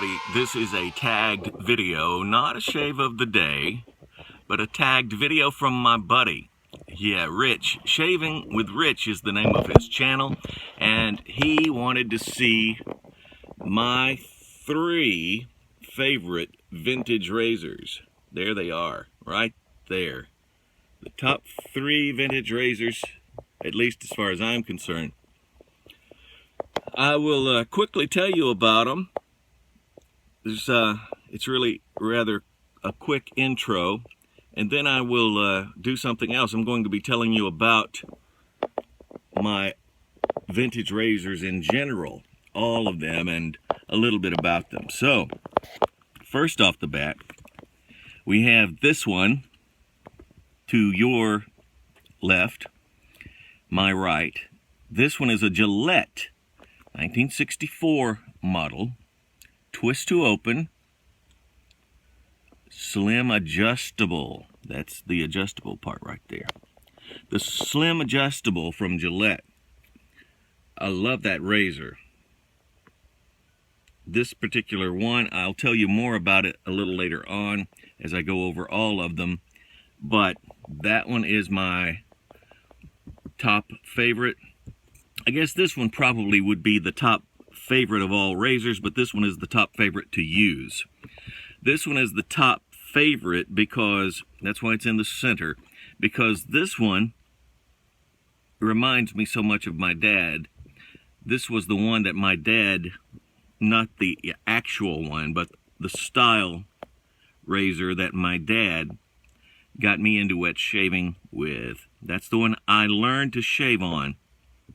everybody. This is a tagged video, not a shave of the day, but a tagged video from my buddy. Yeah, Rich. Shaving with Rich is the name of his channel, and he wanted to see my 3 favorite vintage razors. There they are, right there. The top 3 vintage razors, at least as far as I'm concerned. I will quickly tell you about them. It's really rather a quick intro, and then I will do something else. I'm going to be telling you about my vintage razors in general, all of them, and a little bit about them. So, first off the bat, we have this one to your left, my right. This one is a Gillette 1964 model, twist to open, slim adjustable. That's the adjustable part right there. The slim adjustable from Gillette. I love that razor. This particular one, I'll tell you more about it a little later on as I go over all of them, but that one is my top favorite. I guess this one probably would be the top favorite of all razors, but this one is the top favorite to use. This one is the top favorite because, that's why it's in the center, because this one reminds me so much of my dad. This was the one that my dad, not the actual one, but the style razor that my dad got me into wet shaving with. That's the one I learned to shave on.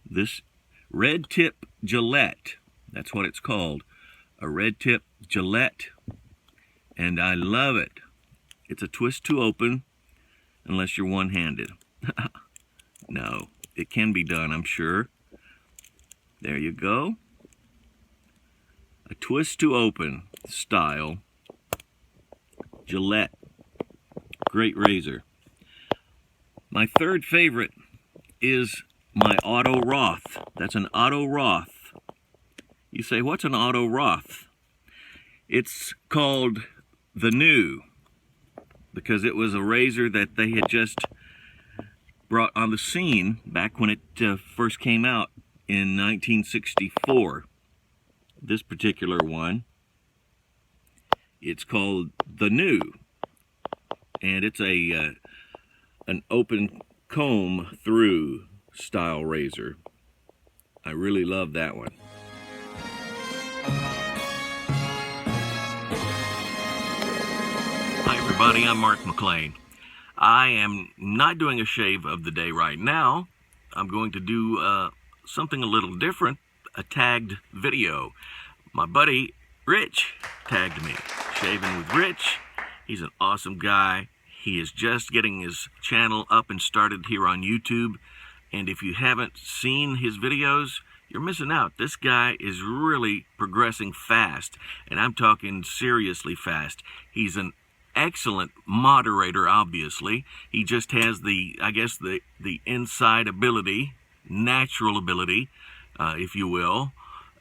This red tip Gillette, that's what it's called, a red tip Gillette, and I love it. It's a twist to open, unless you're one-handed. No, it can be done, I'm sure. There you go. A twist to open style Gillette. Great razor. My third favorite is my Auto Roth. That's an Auto Roth. You say, what's an Auto Roth? It's called the New because it was a razor that they had just brought on the scene back when it first came out in 1964. This particular one, it's called the New, and it's a an open comb through style razor. I really love that one. Hi everybody, I'm Mark McLean. I am not doing a shave of the day right now. I'm going to do something a little different, a tagged video. My buddy Rich tagged me, Shaving with Rich. He's an awesome guy. He is just getting his channel up and started here on YouTube. And if you haven't seen his videos, you're missing out. This guy is really progressing fast, and I'm talking seriously fast. He's an excellent moderator, obviously. He just has the, I guess, the inside ability, natural ability, if you will,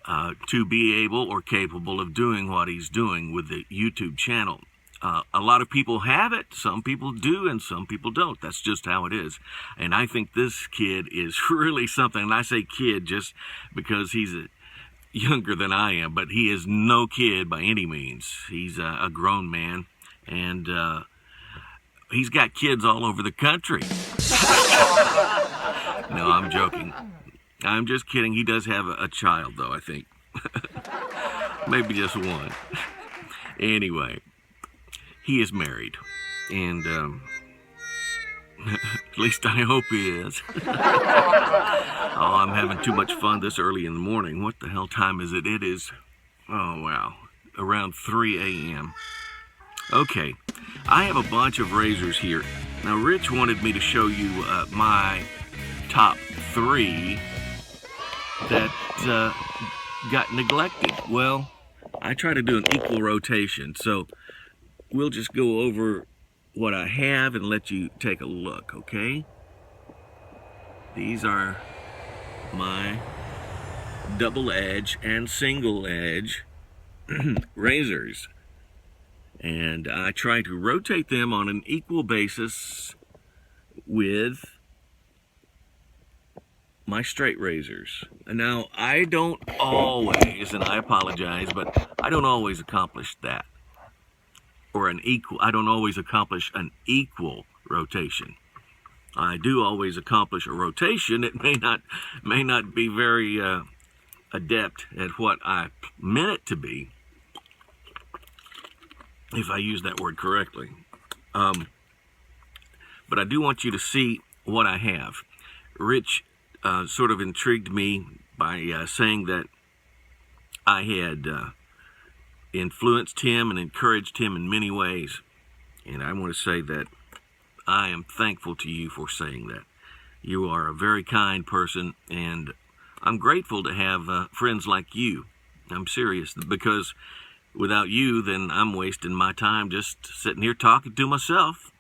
to be able or capable of doing what he's doing with the YouTube channel. A lot of people have it, some people do, and some people don't. That's just how it is. And I think this kid is really something. And I say kid just because he's younger than I am, but he is no kid by any means. He's a grown man, and he's got kids all over the country. No, I'm joking. I'm just kidding. He does have a child, though, I think. Maybe just one. Anyway. He is married, and at least I hope he is. Oh, I'm having too much fun this early in the morning. What the hell time is it? It is, oh wow, around 3 a.m. Okay, I have a bunch of razors here. Now, Rich wanted me to show you my top 3 that got neglected. Well, I try to do an equal rotation, so we'll just go over what I have and let you take a look, okay? These are my double edge and single edge razors, and I try to rotate them on an equal basis with my straight razors. Now, I don't always, and I apologize, but I don't always accomplish that, or I don't always accomplish an equal rotation. I do always accomplish a rotation. It may not be very adept at what I meant it to be, if I use that word correctly. But I do want you to see what I have. Rich sort of intrigued me by saying that I had influenced him and encouraged him in many ways. And I want to say that I am thankful to you for saying that. You are a very kind person, and I'm grateful to have friends like you. I'm serious, because without you, then I'm wasting my time just sitting here talking to myself.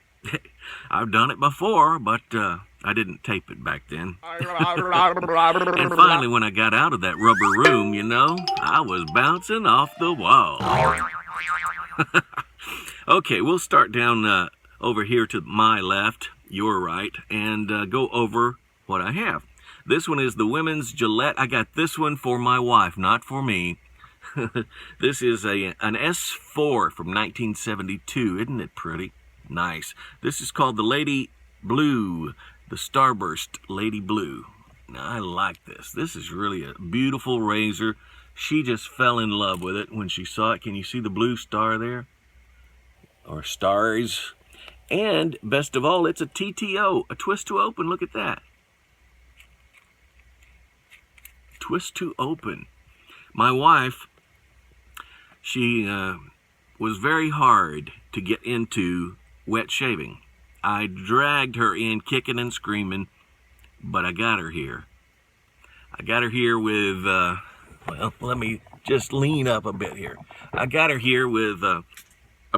I've done it before, but I didn't tape it back then. And finally, when I got out of that rubber room, you know, I was bouncing off the wall. Okay, we'll start down over here to my left, your right, and go over what I have. This one is the women's Gillette. I got this one for my wife, not for me. This is an S4 from 1972. Isn't it pretty? Nice. This is called the Lady Blue, the Starburst Lady Blue. Now, I like this. This is really a beautiful razor. She just fell in love with it when she saw it. Can you see the blue star there? Or stars? And best of all, it's a TTO, a twist to open. Look at that. Twist to open. My wife, she was very hard to get into wet shaving. I dragged her in kicking and screaming, but I got her here. I got her here with, well, let me just lean up a bit here. I got her here with a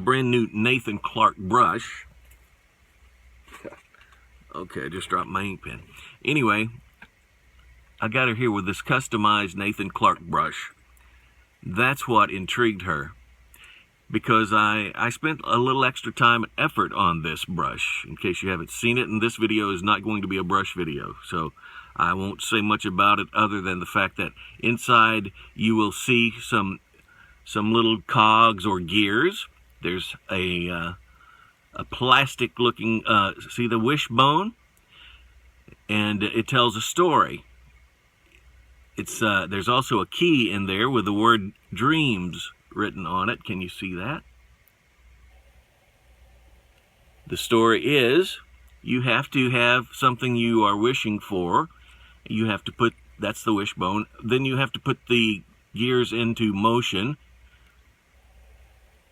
brand new Nathan Clark brush. Okay, I just dropped my ink pen. Anyway, I got her here with this customized Nathan Clark brush. That's what intrigued her, because I spent a little extra time and effort on this brush. In case you haven't seen it, and this video is not going to be a brush video, so I won't say much about it other than the fact that inside you will see some little cogs or gears. There's a plastic looking, see the wishbone? And it tells a story. It's there's also a key in there with the word dreams written on it. Can you see that? The story is, you have to have something you are wishing for. You have to put, that's the wishbone. Then you have to put the gears into motion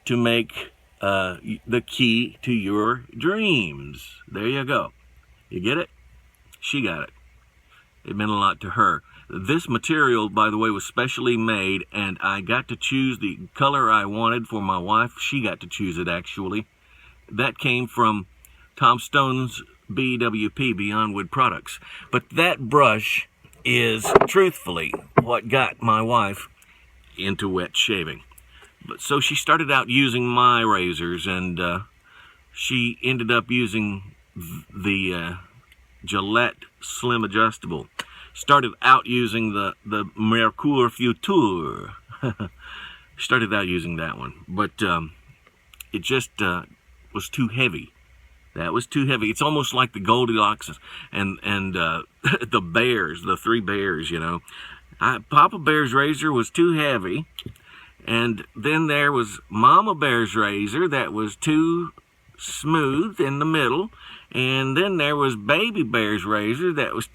to make the key to your dreams. There you go. You get it? She got it. It meant a lot to her. This material, by the way, was specially made, and I got to choose the color I wanted for my wife. She got to choose it, actually. That came from Tom Stone's BWP, Beyond Wood Products. But that brush is, truthfully, what got my wife into wet shaving. But so she started out using my razors, and she ended up using the Gillette Slim Adjustable. Started out using the Mercure Futur. Started out using that one, but it just was too heavy. That was too heavy. It's almost like the Goldilocks and the bears, the three bears, you know. Papa Bear's razor was too heavy, and then there was Mama Bear's razor that was too smooth in the middle, and then there was Baby Bear's razor that was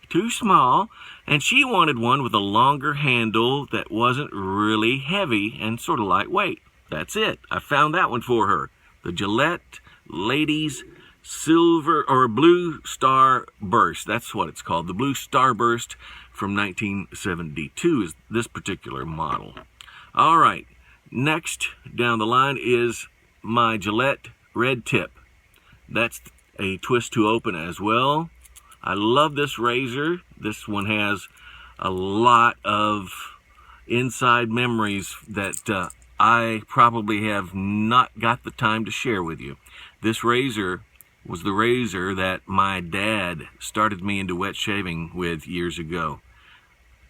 too small, and she wanted one with a longer handle that wasn't really heavy and sort of lightweight. That's it. I found that one for her. The Gillette Ladies Silver or Blue Star Burst. That's what it's called. The Blue Star Burst from 1972 is this particular model. All right. Next down the line is my Gillette Red Tip. That's a twist to open as well. I love this razor. This one has a lot of inside memories that I probably have not got the time to share with you. This razor was the razor that my dad started me into wet shaving with years ago.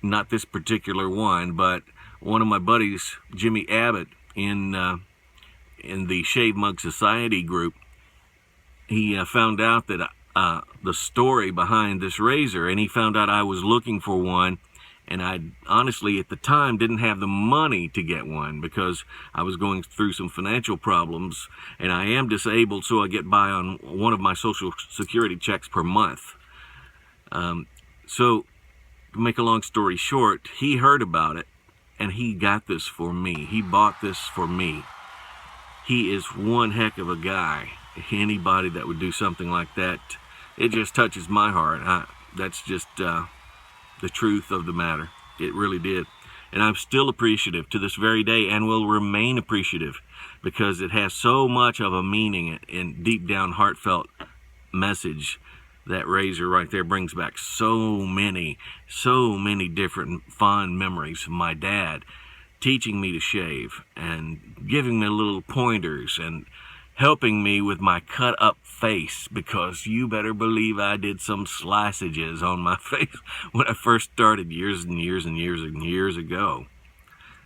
Not this particular one, but one of my buddies, Jimmy Abbott, in the Shave Mug Society group, he found out that the story behind this razor, and he found out I was looking for one, and I honestly at the time didn't have the money to get one because I was going through some financial problems, and I am disabled, so I get by on one of my Social Security checks per month. So to make a long story short, he heard about it, and he got this for me. He bought this for me. He is one heck of a guy. Anybody that would do something like that, it just touches my heart. That's just the truth of the matter. It really did. And I'm still appreciative to this very day, and will remain appreciative, because it has so much of a meaning and deep down heartfelt message. That razor right there brings back so many different fond memories of my dad teaching me to shave and giving me little pointers and helping me with my cut up face, because you better believe I did some slicages on my face when I first started years and years ago.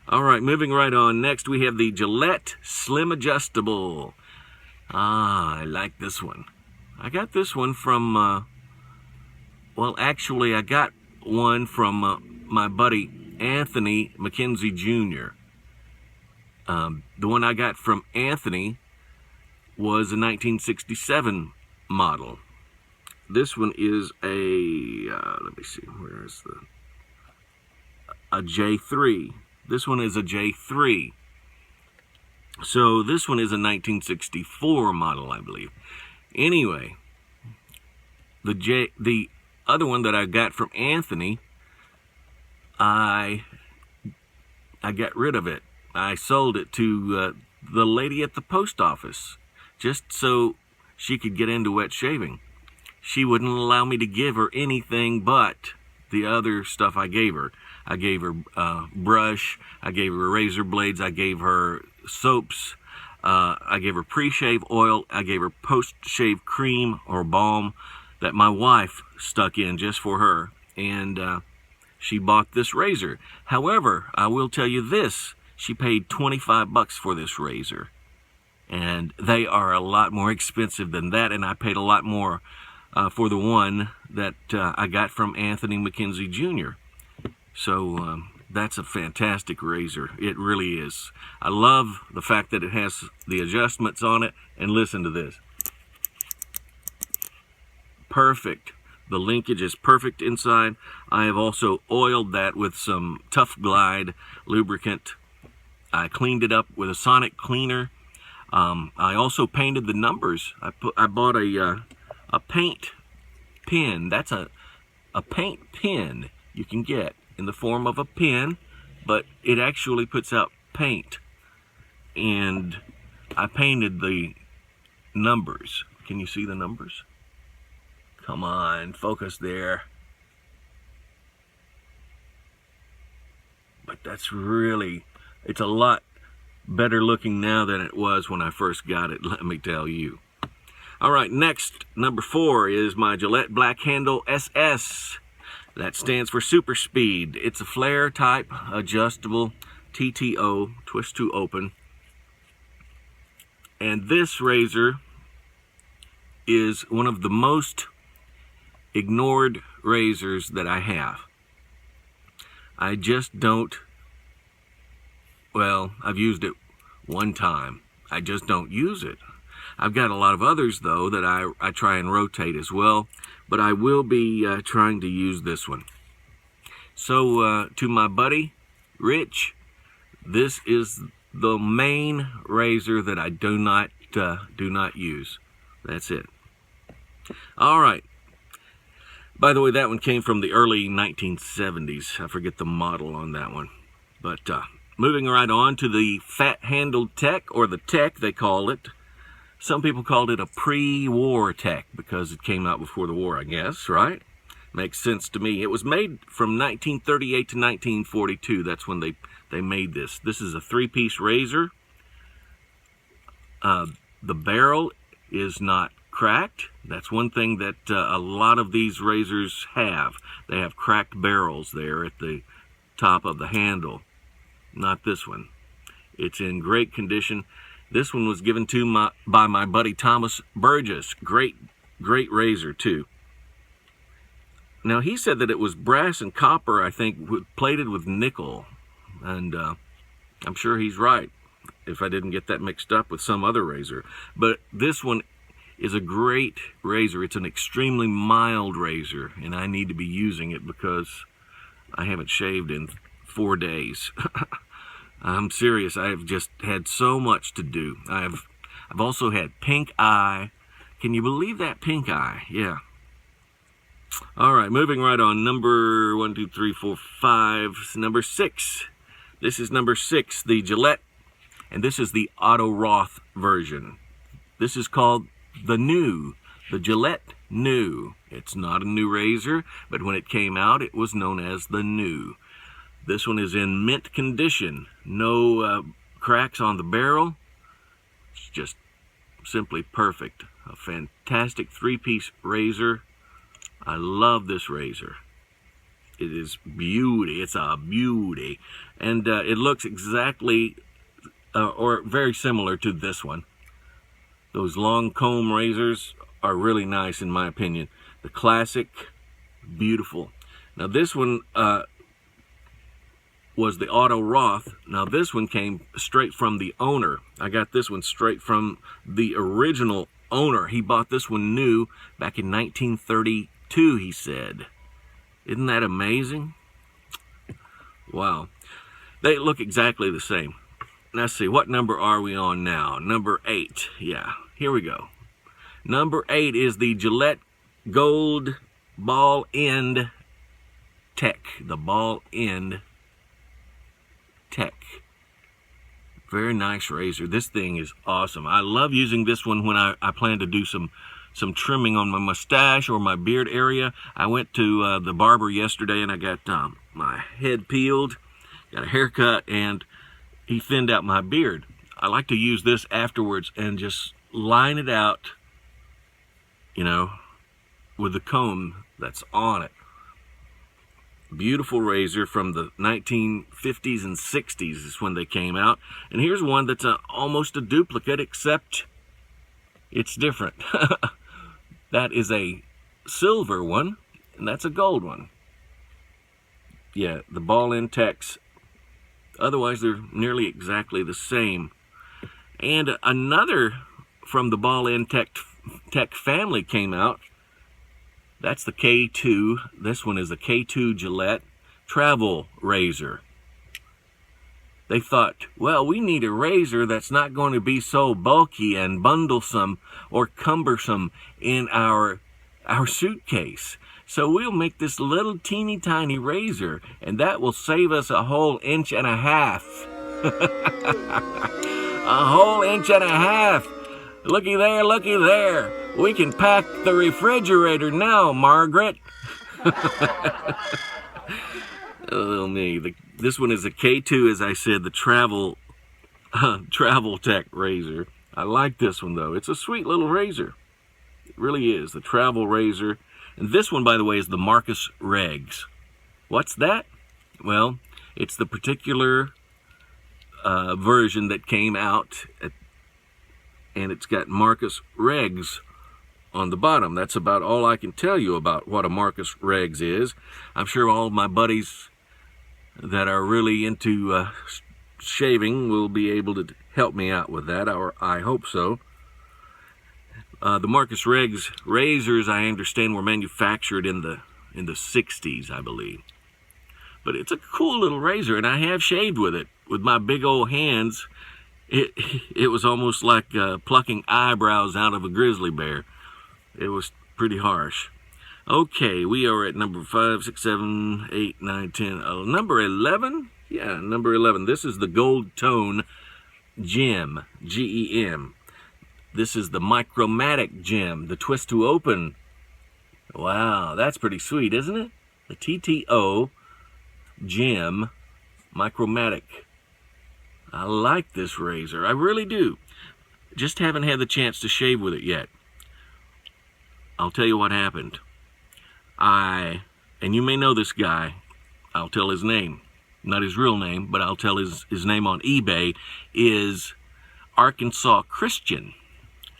All right, moving right on. Next we have the Gillette Slim Adjustable. I like this one. I got this one from, well, actually I got one from my buddy Anthony McKenzie Jr. The one I got from Anthony was a 1967 model. This one is a, let me see, where is a J3. This one is a J3. So this one is a 1964 model, I believe. Anyway, the other one that I got from Anthony, I got rid of it. I sold it to the lady at the post office, just so she could get into wet shaving. She wouldn't allow me to give her anything but the other stuff I gave her. I gave her brush, I gave her razor blades, I gave her soaps, I gave her pre-shave oil, I gave her post-shave cream or balm that my wife stuck in just for her, and she bought this razor. However, I will tell you this, she paid $25 for this razor, and they are a lot more expensive than that, and I paid a lot more for the one that I got from Anthony McKenzie Jr. So that's a fantastic razor. It really is. I love the fact that it has the adjustments on it, and listen to this. Perfect. The linkage is perfect inside. I have also oiled that with some Tough Glide lubricant. I cleaned it up with a sonic cleaner. I also painted the numbers. I bought a paint pen. That's a paint pen you can get in the form of a pen, but it actually puts out paint. And I painted the numbers. Can you see the numbers? Come on, focus there. But that's really, it's a lot better looking now than it was when I first got it, let me tell you. All right, next, number 4 is my Gillette Black Handle SS. That stands for Super Speed. It's a flare type adjustable TTO, twist to open. And this razor is one of the most ignored razors that I have. I just don't, well, I've used it one time. I just don't use it. I've got a lot of others, though, that I try and rotate as well, but I will be trying to use this one. So, to my buddy, Rich, this is the main razor that I do not use. That's it. All right. By the way, that one came from the early 1970s. I forget the model on that one. But moving right on to the fat-handled tech, or the tech they call it. Some people called it a pre-war tech because it came out before the war, I guess, right? Makes sense to me. It was made from 1938 to 1942. That's when they made this. This is a 3-piece razor. The barrel is not cracked. That's one thing that a lot of these razors have. They have cracked barrels there at the top of the handle. Not this one. It's in great condition. This one was given to by my buddy Thomas Burgess. Great razor too. Now he said that it was brass and copper, I think, plated with nickel, and I'm sure he's right if I didn't get that mixed up with some other razor. But this one is a great razor. It's an extremely mild razor, and I need to be using it because I haven't shaved in 4 days. I'm serious. I have just had so much to do. I've also had pink eye. Can you believe that? Pink eye? Yeah. All right, moving right on. Number 1, 2, 3, 4, 5. Number 6. This is number 6, the Gillette, and this is the Auto Roth version. This is called the Gillette New. It's not a new razor, but when it came out, it was known as the New. This one is in mint condition. No cracks on the barrel. It's just simply perfect. A fantastic 3-piece razor. I love this razor. It is beauty. It's a beauty. And it looks exactly or very similar to this one. Those long comb razors are really nice in my opinion. The classic, beautiful. Now this one was the Auto Roth. Now this one came straight from the owner. I got this one straight from the original owner. He bought this one new back in 1932, he said. Isn't that amazing? Wow. They look exactly the same. Let's see, what number are we on now? Number 8. Yeah, here we go. Number 8 is the Gillette Gold Ball End Tech. The Ball End Tech. Very nice razor. This thing is awesome. I love using this one when I plan to do some trimming on my mustache or my beard area. I went to the barber yesterday and I got my head peeled, got a haircut, and he thinned out my beard. I like to use this afterwards and just line it out, you know, with the comb that's on it. Beautiful razor from the 1950s and 60s is when they came out. And here's one that's almost a duplicate, except it's different. That is a silver one, and that's a gold one. Yeah, the Ball End Techs. Otherwise, they're nearly exactly the same. And another from the Ball End Tech family came out. That's the K2. This one is a K2 Gillette travel razor. They thought, well, we need a razor that's not going to be so bulky and bundlesome or cumbersome in our suitcase. So we'll make this little teeny tiny razor, and that will save us a whole 1.5 inches. A whole 1.5 inches. Looky there, looky there. We can pack the refrigerator now, Margaret. Oh, me. This one is a K2, as I said, the travel tech razor. I like this one, though. It's a sweet little razor. It really is, the travel razor. And this one, by the way, is the Marcus Regs. What's that? Well, it's the particular version that came out, and it's got Marcus Regs on the bottom. That's about all I can tell you about what a Marcus Regs is. I'm sure all my buddies that are really into shaving will be able to help me out with that, or I hope so. The Marcus Regs razors, I understand, were manufactured in the 60s, I believe. But it's a cool little razor, and I have shaved with it. With my big old hands, it was almost like plucking eyebrows out of a grizzly bear. It was pretty harsh. Okay, we are at number 5, 6, 7, 8, 9, 10. Number 11? Yeah, number 11. This is the Gold Tone Gem, G-E-M. This is the Micromatic Gem, the twist to open Wow, that's pretty sweet, isn't it? The TTO Gem Micromatic. I like this razor. I really do. Just haven't had the chance to shave with it yet. I'll tell you what happened. And you may know this guy. I'll tell his name. Not his real name, but I'll tell his name on eBay is Arkansas Christian,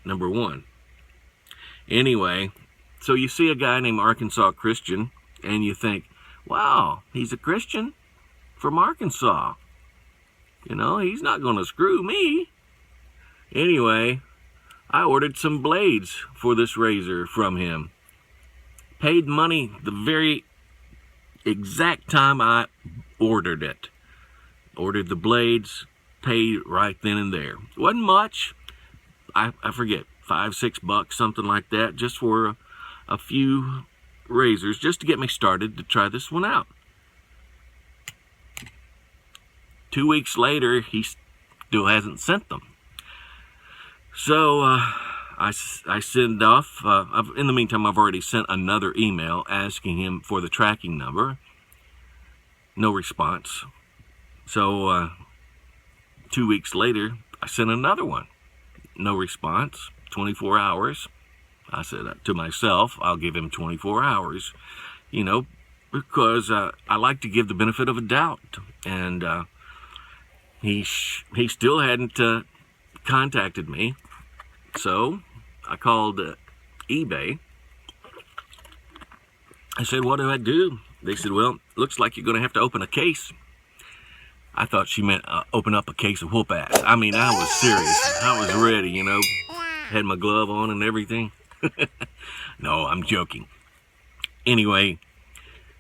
#1. Anyway, so you see a guy named Arkansas Christian, and you think, wow, he's a Christian from Arkansas. You know, he's not going to screw me. Anyway, I ordered some blades for this razor from him. Paid money the very exact time I ordered it. Ordered the blades, paid right then and there. Wasn't much. I forget, $5, $6, something like that, just for a few razors, just to get me started to try this one out. 2 weeks later, he still hasn't sent them. So I send off, in the meantime, I've already sent another email asking him for the tracking number. No response. So 2 weeks later, I sent another one. No response. 24 hours. I said to myself, I'll give him 24 hours, you know, because I like to give the benefit of a doubt. And he still hadn't contacted me. So I called eBay. I said, what do I do? They said, well, looks like you're going to have to open a case. I thought she meant open up a case of whoop ass. I mean, I was serious. I was ready, you know. Had my glove on and everything. No, I'm joking. Anyway,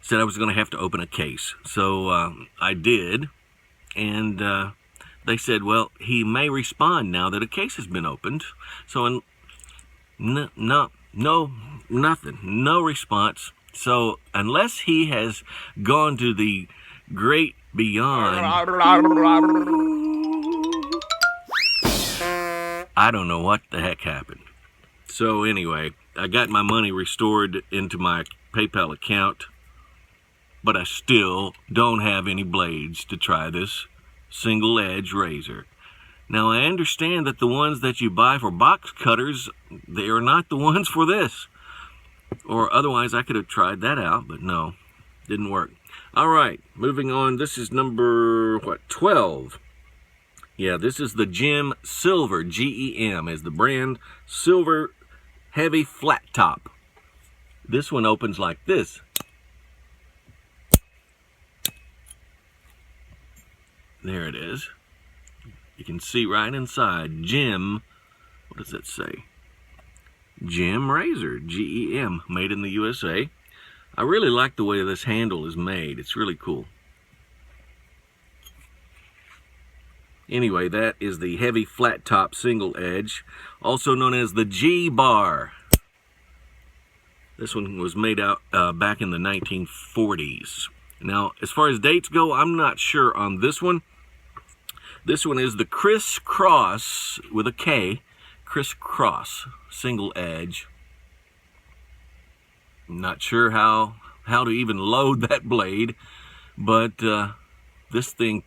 said I was going to have to open a case. So I did. And they said, well, he may respond now that a case has been opened. So nothing. No response. So unless he has gone to the great beyond, I don't know what the heck happened. So anyway, I got my money restored into my PayPal account, but I still don't have any blades to try this single edge razor. Now I understand that the ones that you buy for box cutters, they are not the ones for this. Or otherwise I could have tried that out, but no, didn't work. All right, moving on. This is number, 12. Yeah, this is the Gem Silver, G-E-M is the brand, silver heavy flat top. This one opens like this. There it is. You can see right inside, Gem, what does it say? Gem Razor, G-E-M, made in the USA. I really like the way this handle is made. It's really cool. Anyway, that is the heavy flat top single edge, also known as the G-Bar. This one was made out back in the 1940s. Now, as far as dates go, I'm not sure on this one. This one is the Criss-Cross with a K, Criss-Cross single edge. Not sure how to even load that blade, but this thing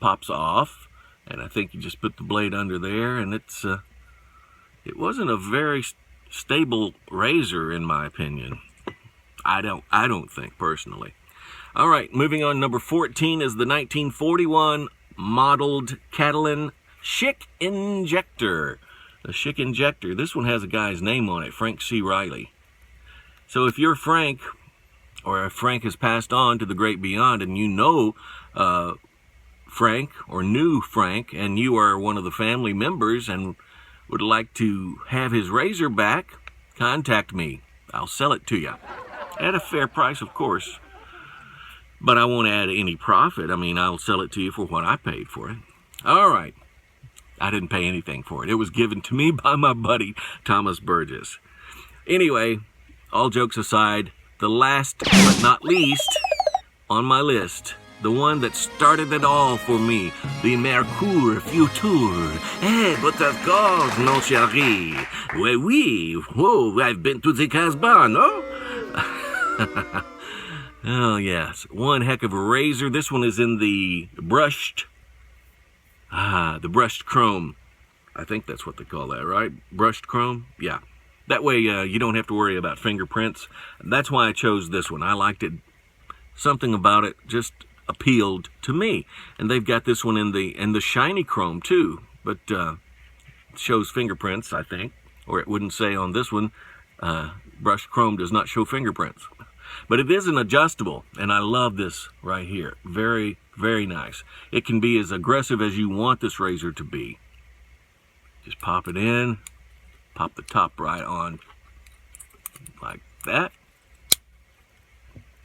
pops off, and I think you just put the blade under there, and it wasn't a very stable razor in my opinion. I don't think personally. All right, moving on. Number 14 is the 1941 modeled Catalan Schick Injector. The Schick Injector. This one has a guy's name on it, Frank C. Riley. So if you're Frank, or if Frank has passed on to the great beyond, and you know Frank, or knew Frank, and you are one of the family members and would like to have his razor back, contact me. I'll sell it to you. At a fair price, of course. But I won't add any profit. I mean, I'll sell it to you for what I paid for it. All right. I didn't pay anything for it. It was given to me by my buddy, Thomas Burgess. Anyway, all jokes aside, the last but not least on my list, the one that started it all for me, the Mercure Futur. Eh, but of course, mon chéri. Oui, oui. Oh, I've been to the Casbah, no? Oh yes, one heck of a razor. This one is in the brushed chrome. I think that's what they call that, right? Brushed chrome? Yeah. That way you don't have to worry about fingerprints. That's why I chose this one. I liked it. Something about it just appealed to me. And they've got this one in the shiny chrome too, but shows fingerprints, I think. Or it wouldn't say on this one, brushed chrome does not show fingerprints. But it is an adjustable, and I love this right here. Very, very nice. It can be as aggressive as you want this razor to be. Just pop it in, pop the top right on like that,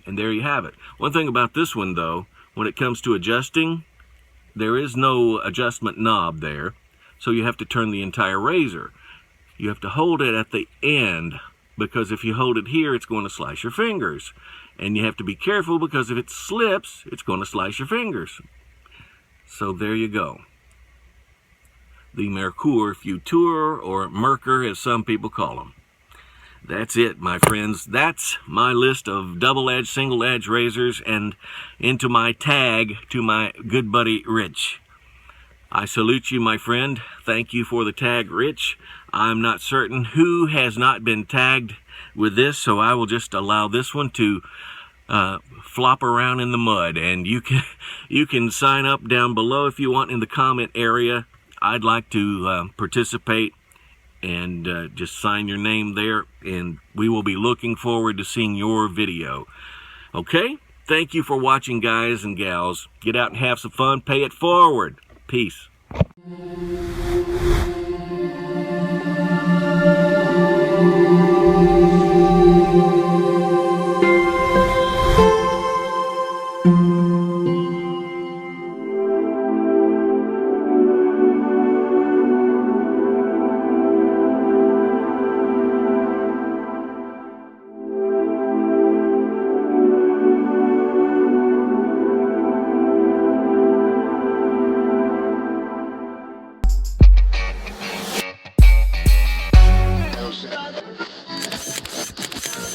and there you have it. One thing about this one though, when it comes to adjusting, there is no adjustment knob there, so you have to turn the entire razor. You have to hold it at the end, because if you hold it here, it's going to slice your fingers. And you have to be careful, because if it slips, it's going to slice your fingers. So there you go. The Merkur Futur, or Merkur as some people call them. That's it, my friends. That's my list of double-edged, single-edged razors, and into my tag to my good buddy Rich. I salute you, my friend. Thank you for the tag, Rich. I'm not certain who has not been tagged with this, so I will just allow this one to flop around in the mud. And you can sign up down below if you want in the comment area. I'd like to participate, and just sign your name there, and we will be looking forward to seeing your video. Okay? Thank you for watching, guys and gals. Get out and have some fun. Pay it forward. Peace.